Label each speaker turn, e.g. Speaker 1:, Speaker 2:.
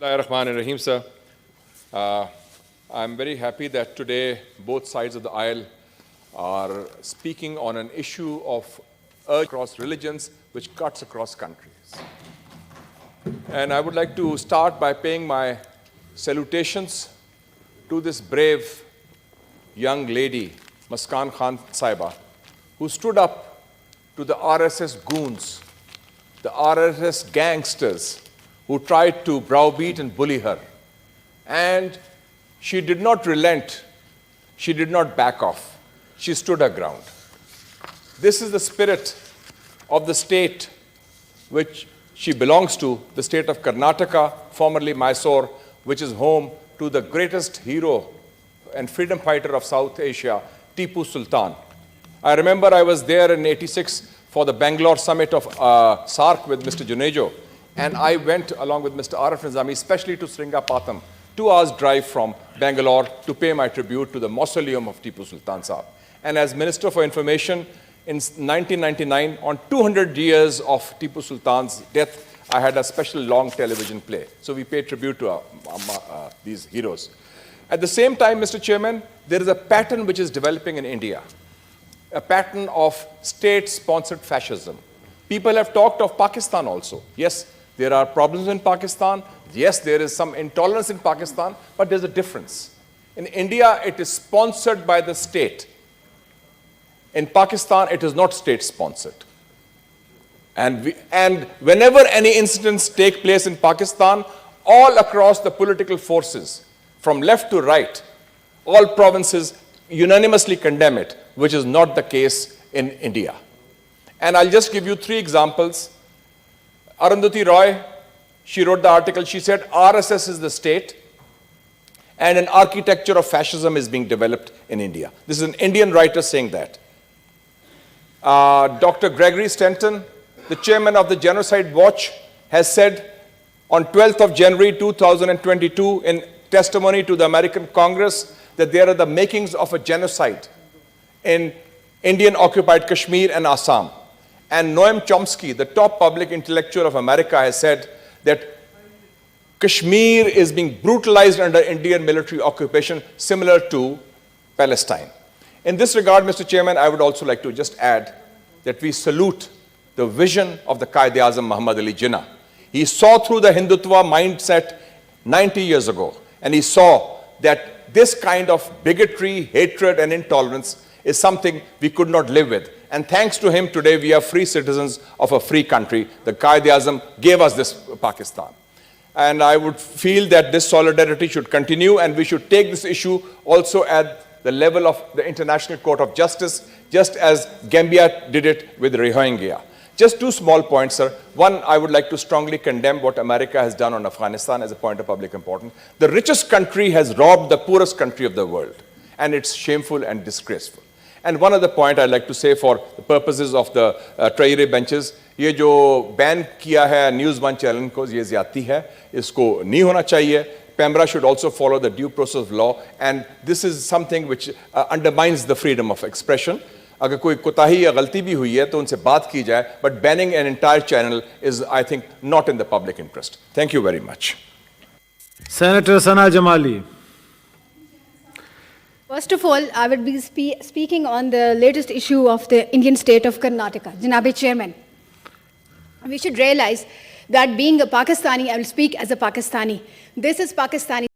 Speaker 1: Rahim, sir. I'm very happy that today both sides of the aisle are speaking on an issue of urge across religions which cuts across countries. And I would like to start by paying my salutations to this brave young lady, Muskan Khan Saiba, who stood up to the RSS goons, the RSS gangsters who tried to browbeat and bully her. And she did not relent. She did not back off. She stood her ground. This is the spirit of the state which she belongs to, the state of Karnataka, formerly Mysore, which is home to the greatest hero and freedom fighter of South Asia, Tipu Sultan. I remember I was there in '86 for the Bangalore summit of SARC with Mr. Junejo, and I went along with Mr. Arif Nizami, especially to Sringapatam, 2 hours drive from Bangalore, to pay my tribute to the mausoleum of Tipu Sultan Sahib. And as Minister for Information, in 1999, on 200 years of Tipu Sultan's death, I had a special long television play. So we pay tribute to these heroes. At the same time, Mr. Chairman, there is a pattern which is developing in India, a pattern of state-sponsored fascism. People have talked of Pakistan also. Yes, there are problems in Pakistan. Yes, there is some intolerance in Pakistan, but there's a difference. In India, it is sponsored by the state. In Pakistan, it is not state-sponsored. And whenever any incidents take place in Pakistan, all across the political forces, from left to right, all provinces unanimously condemn it, which is not the case in India. And I'll just give you 3 examples. Arundhati Roy, she wrote the article, she said, RSS is the state, and an architecture of fascism is being developed in India. This is an Indian writer saying that. Dr. Gregory Stanton, the chairman of the Genocide Watch, has said on 12th of January 2022 in testimony to the American Congress that there are the makings of a genocide in Indian-occupied Kashmir and Assam. And Noam Chomsky, the top public intellectual of America, has said that Kashmir is being brutalized under Indian military occupation, similar to Palestine. In this regard, Mr. Chairman, I would also like to just add that we salute the vision of the Quaid-e-Azam Muhammad Ali Jinnah. He saw through the Hindutva mindset 90 years ago, and he saw that this kind of bigotry, hatred, and intolerance is something we could not live with. And thanks to him, today we are free citizens of a free country. The Quaid-e-Azam gave us this Pakistan. And I would feel that this solidarity should continue, and we should take this issue also at the level of the International Court of Justice, just as Gambia did it with Rohingya. Just 2 small points, sir. One, I would like to strongly condemn what America has done on Afghanistan as a point of public importance. The richest country has robbed the poorest country of the world, and it's shameful and disgraceful. And one other point I'd like to say for the purposes of the Treasury benches, ये जो ban किया है News One channel को, ये ज़्यादती है, इसको नहीं होना चाहिए. PEMRA should also follow the due process of law, and this is something which undermines the freedom of expression. अगर कोई कोताही या गलती भी हुई है तो उनसे बात की जाए, but banning an entire channel is, I think, not in the public interest. Thank you very much.
Speaker 2: Senator Sana Jamali.
Speaker 3: First of all, I would be speaking on the latest issue of the Indian state of Karnataka. Janabe Chairman, we should realize that being a Pakistani, I will speak as a Pakistani. This is Pakistani.